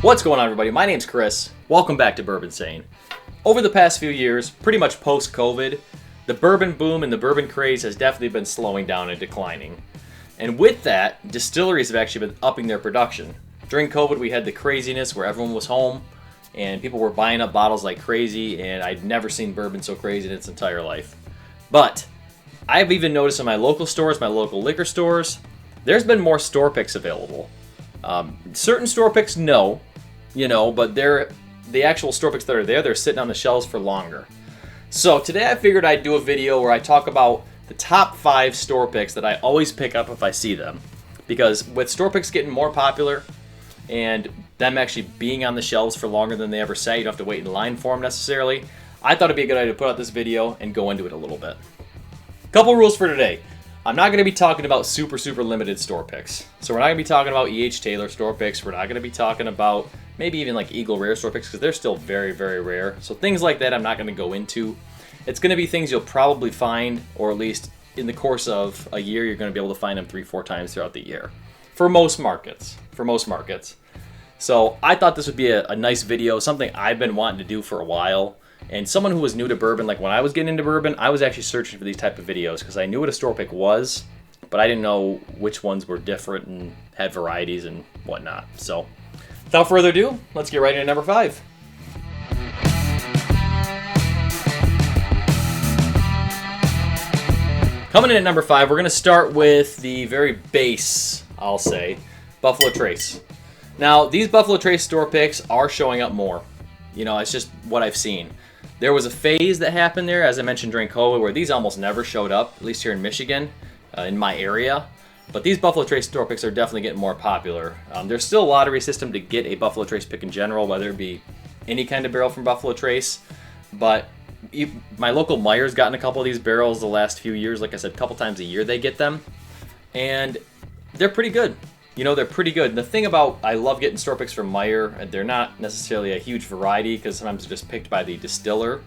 What's going on, everybody? My name's Chris. Welcome back to Bourbon Sane. Over the past few years, pretty much post-COVID, the bourbon boom and the bourbon craze has definitely been slowing down and declining. And with that, distilleries have actually been upping their production. During COVID, we had the craziness where everyone was home and people were buying up bottles like crazy, and I'd never seen bourbon so crazy in its entire life. But I've even noticed in my local stores, my local liquor stores, there's been more store picks available. Certain store picks, no, but the actual store picks that are there, they're sitting on the shelves for longer. So today I figured I'd do a video where I talk about the top 5 store picks that I always pick up if I see them. Because with store picks getting more popular and them actually being on the shelves for longer than they ever say, you don't have to wait in line for them necessarily, I thought it'd be a good idea to put out this video and go into it a little bit. Couple rules for today. I'm not going to be talking about super limited store picks. So we're not going to be talking about E.H. Taylor store picks. We're not going to be talking about maybe even like Eagle Rare store picks because they're still very rare. So things like that I'm not going to go into. It's going to be things you'll probably find, or at least in the course of a year, you're going to be able to find them 3-4 times throughout the year. For most markets. So I thought this would be a nice video, something I've been wanting to do for a while. And someone who was new to bourbon, like when I was getting into bourbon, I was actually searching for these type of videos because I knew what a store pick was, but I didn't know which ones were different and had varieties and whatnot. So without further ado, let's get right into number 5. Coming in at number 5, we're going to start with the very base, I'll say, Buffalo Trace. Now, these Buffalo Trace store picks are showing up more. It's just what I've seen. There was a phase that happened there, as I mentioned during COVID, where these almost never showed up, at least here in Michigan, in my area. But these Buffalo Trace store picks are definitely getting more popular. There's still a lottery system to get a Buffalo Trace pick in general, whether it be any kind of barrel from Buffalo Trace. But my local Meyer's gotten a couple of these barrels the last few years. Like I said, a couple times a year they get them. And they're pretty good. They're pretty good. And the thing about, I love getting store picks from Meyer, and they're not necessarily a huge variety because sometimes they're just picked by the distiller,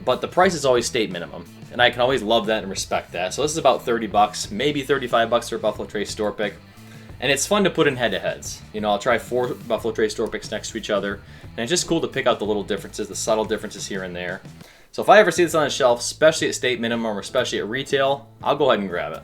but the price is always state minimum, and I can always love that and respect that. So this is about $30, maybe $35 for a Buffalo Trace store pick, and it's fun to put in head-to-heads. I'll try 4 Buffalo Trace store picks next to each other, and it's just cool to pick out the little differences, the subtle differences here and there. So if I ever see this on the shelf, especially at state minimum or especially at retail, I'll go ahead and grab it.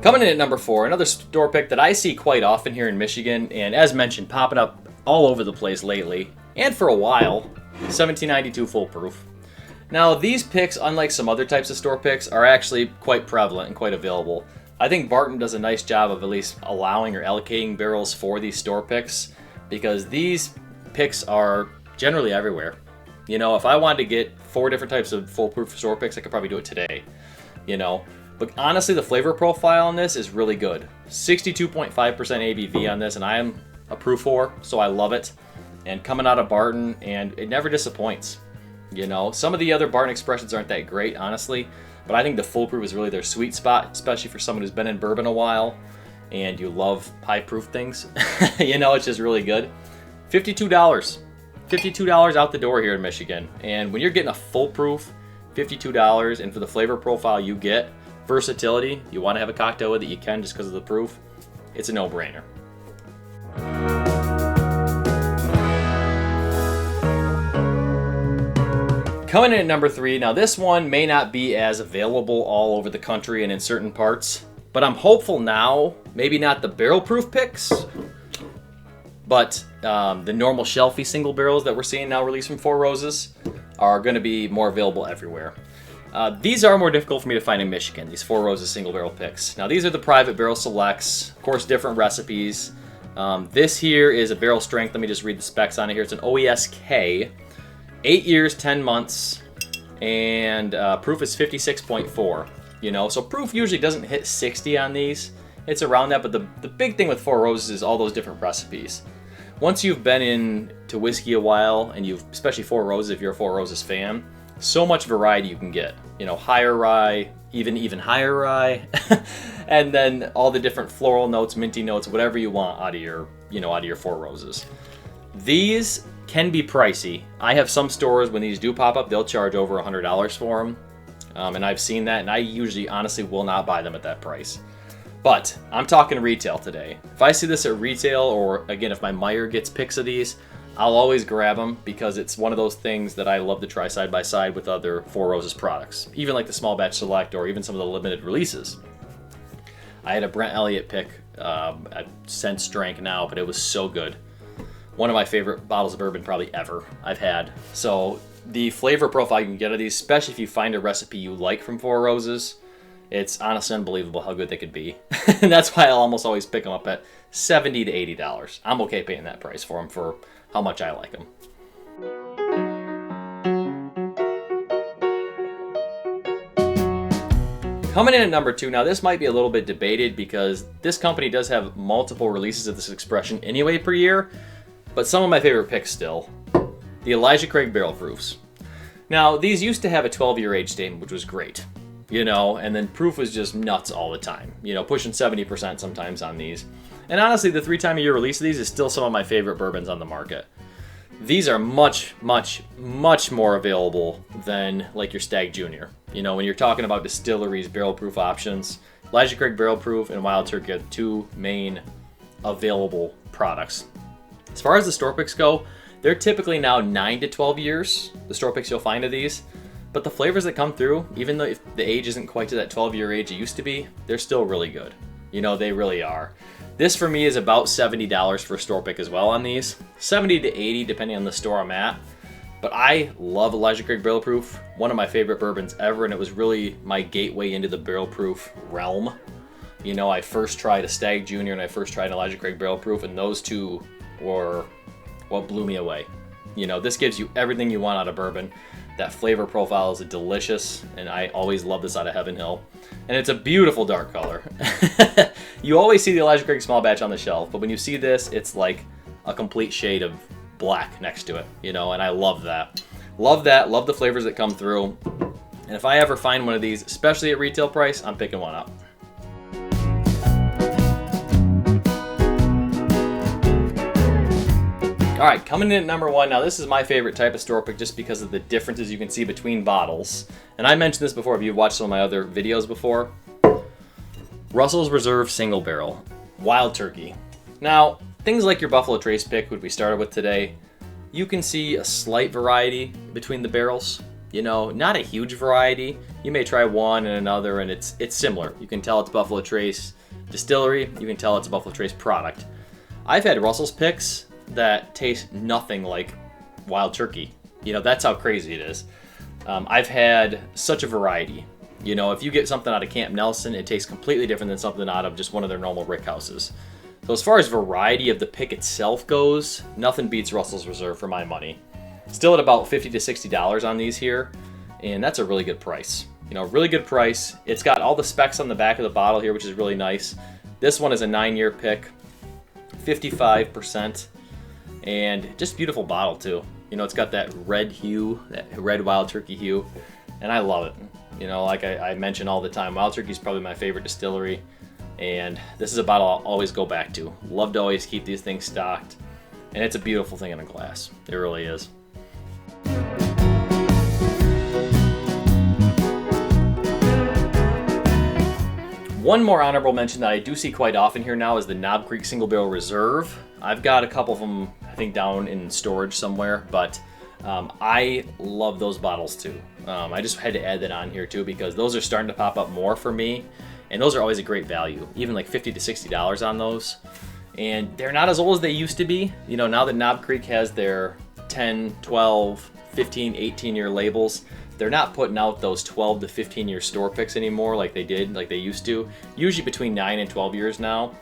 Coming in at number 4, another store pick that I see quite often here in Michigan, and as mentioned, popping up all over the place lately, and for a while, 1792 Full Proof. Now, these picks, unlike some other types of store picks, are actually quite prevalent and quite available. I think Barton does a nice job of at least allowing or allocating barrels for these store picks, because these picks are generally everywhere. If I wanted to get 4 different types of Full Proof store picks, I could probably do it today, But honestly, the flavor profile on this is really good. 62.5% ABV on this, and I am a proof whore, so I love it. And coming out of Barton, and it never disappoints. Some of the other Barton expressions aren't that great, honestly, but I think the Full Proof is really their sweet spot, especially for someone who's been in bourbon a while, and you love high proof things. It's just really good. $52. $52 out the door here in Michigan. And when you're getting a Full Proof, $52, and for the flavor profile you get, versatility, you want to have a cocktail with it, you can just because of the proof, it's a no-brainer. Coming in at number 3, now this one may not be as available all over the country and in certain parts, but I'm hopeful now, maybe not the barrel proof picks, but the normal shelfie single barrels that we're seeing now released from Four Roses are going to be more available everywhere. These are more difficult for me to find in Michigan, these Four Roses single barrel picks. Now these are the private barrel selects, of course different recipes. This here is a barrel strength, let me just read the specs on it here. It's an OESK, 8 years, 10 months, and proof is 56.4. So proof usually doesn't hit 60 on these. It's around that, but the big thing with Four Roses is all those different recipes. Once you've been into whiskey a while, and especially Four Roses if you're a Four Roses fan, so much variety you can get. Higher rye, even higher rye, and then all the different floral notes, minty notes, whatever you want out of your Four Roses. These can be pricey. I have some stores when these do pop up, they'll charge over $100 for them. And I've seen that, and I usually honestly will not buy them at that price. But I'm talking retail today. If I see this at retail, or again, if my Meyer gets picks of these, I'll always grab them because it's one of those things that I love to try side by side with other Four Roses products, even like the Small Batch Select or even some of the limited releases. I had a Brent Elliott pick, I've since drank now, but it was so good. One of my favorite bottles of bourbon probably ever I've had. So the flavor profile you can get of these, especially if you find a recipe you like from Four Roses, it's honestly unbelievable how good they could be. And that's why I'll almost always pick them up at $70 to $80. I'm okay paying that price for them for how much I like them. Coming in at number 2, now this might be a little bit debated because this company does have multiple releases of this expression anyway per year, but some of my favorite picks still. The Elijah Craig Barrel Proofs. Now, these used to have a 12-year age statement, which was great. And then proof was just nuts all the time. Pushing 70% sometimes on these. And honestly, the 3-time-a-year release of these is still some of my favorite bourbons on the market. These are much, much, much more available than like your Stag Junior. When you're talking about distilleries, barrel proof options, Elijah Craig Barrel Proof and Wild Turkey are the 2 main available products. As far as the store picks go, they're typically now 9 to 12 years, the store picks you'll find of these. But the flavors that come through, even though the age isn't quite to that 12-year age it used to be, they're still really good. They really are. This for me is about $70 for a store pick as well on these. $70 to $80 depending on the store I'm at. But I love Elijah Craig Barrel Proof, one of my favorite bourbons ever, and it was really my gateway into the barrel proof realm. I first tried a Stag Junior and I first tried Elijah Craig Barrel Proof, and those two were what blew me away. This gives you everything you want out of bourbon. That flavor profile is delicious, and I always love this out of Heaven Hill. And it's a beautiful dark color. You always see the Elijah Craig Small Batch on the shelf, but when you see this, it's like a complete shade of black next to it, and I love that. Love the flavors that come through. And if I ever find one of these, especially at retail price, I'm picking one up. All right, coming in at number 1. Now, this is my favorite type of store pick just because of the differences you can see between bottles. And I mentioned this before if you've watched some of my other videos before. Russell's Reserve Single Barrel Wild Turkey. Now, things like your Buffalo Trace pick, which we started with today, you can see a slight variety between the barrels. Not a huge variety. You may try one and another, and it's similar. You can tell it's Buffalo Trace distillery. You can tell it's a Buffalo Trace product. I've had Russell's picks that taste nothing like Wild Turkey. That's how crazy it is. I've had such a variety. If you get something out of Camp Nelson, it tastes completely different than something out of just one of their normal rick houses. So as far as variety of the pick itself goes, nothing beats Russell's Reserve for my money. Still at about $50 to $60 on these here, and that's a really good price. Really good price. It's got all the specs on the back of the bottle here, which is really nice. This one is a 9-year pick, 55%. And just beautiful bottle too. It's got that red hue, that red Wild Turkey hue, and I love it. Like I mention all the time, Wild Turkey is probably my favorite distillery, and this is a bottle I'll always go back to. Love to always keep these things stocked, and it's a beautiful thing in a glass. It really is. One more honorable mention that I do see quite often here now is the Knob Creek Single Barrel Reserve. I've got a couple of them, I think, down in storage somewhere, but I love those bottles too. I just had to add that on here too because those are starting to pop up more for me, and those are always a great value, even like $50 to $60 on those. And they're not as old as they used to be. Now that Knob Creek has their 10, 12, 15, 18-year labels, they're not putting out those 12 to 15-year store picks anymore like they used to. Usually between 9 and 12 years now.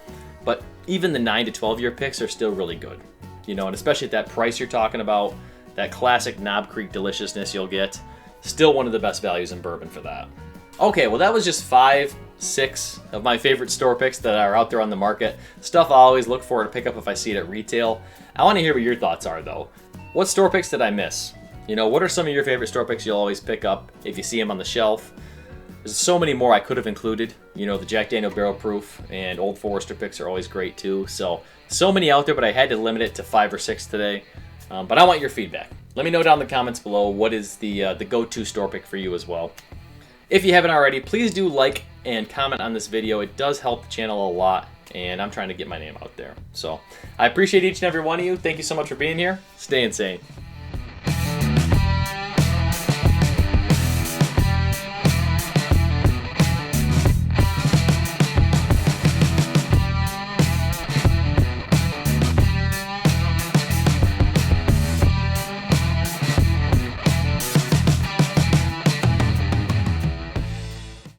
But even the 9 to 12-year picks are still really good. And especially at that price you're talking about, that classic Knob Creek deliciousness you'll get, still one of the best values in bourbon for that. Okay, well that was just 5, 6 of my favorite store picks that are out there on the market. Stuff I always look for to pick up if I see it at retail. I want to hear what your thoughts are though. What store picks did I miss? What are some of your favorite store picks you'll always pick up if you see them on the shelf? There's so many more I could have included. The Jack Daniel Barrel Proof and Old Forester picks are always great too. So many out there, but I had to limit it to 5 or 6 today. But I want your feedback. Let me know down in the comments below what is the go-to store pick for you as well. If you haven't already, please do like and comment on this video. It does help the channel a lot, and I'm trying to get my name out there. So I appreciate each and every one of you. Thank you so much for being here. Stay insane.